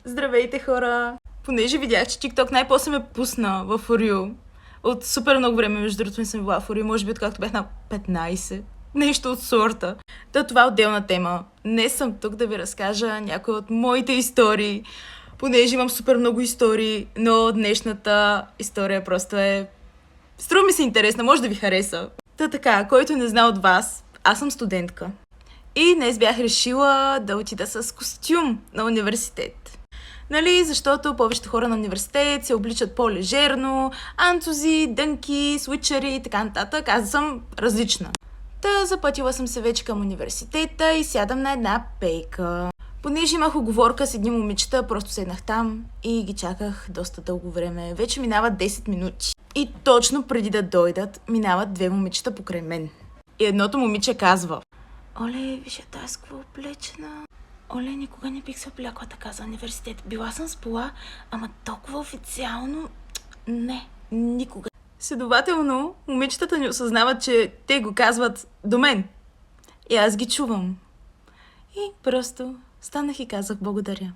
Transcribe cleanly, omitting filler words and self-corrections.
Здравейте, хора! Понеже видях, че TikTok най-после ме пусна в For You. От супер много време, между другото, не съм била в For You, може би откакто бях на 15. Нещо от сорта. Това е отделна тема. Днес съм тук да ви разкажа някои от моите истории, понеже имам супер много истории, но днешната история просто е... Струва ми се интересна, може да ви хареса. Така, който не знае от вас, аз съм студентка. И днес бях решила да отида с костюм на университет. Нали, защото повечето хора на университет се обличат по-лежерно, антузи, дънки, свичери и така нататък. Аз съм различна. Запътила съм се вече към университета и сядам на една пейка. Понеже имах уговорка с едни момичета, просто седнах там и ги чаках доста дълго време. Вече минават 10 минути. И точно преди да дойдат, минават две момичета покрай мен. И едното момиче казва: "Оле, виж тази с какво облечена. Оле, никога не бих се облякла така за университет. Била съм с пола, ама толкова официално... Не, никога." Следователно, момичетата не осъзнават, че те го казват до мен. И аз ги чувам. И просто станах и казах благодаря.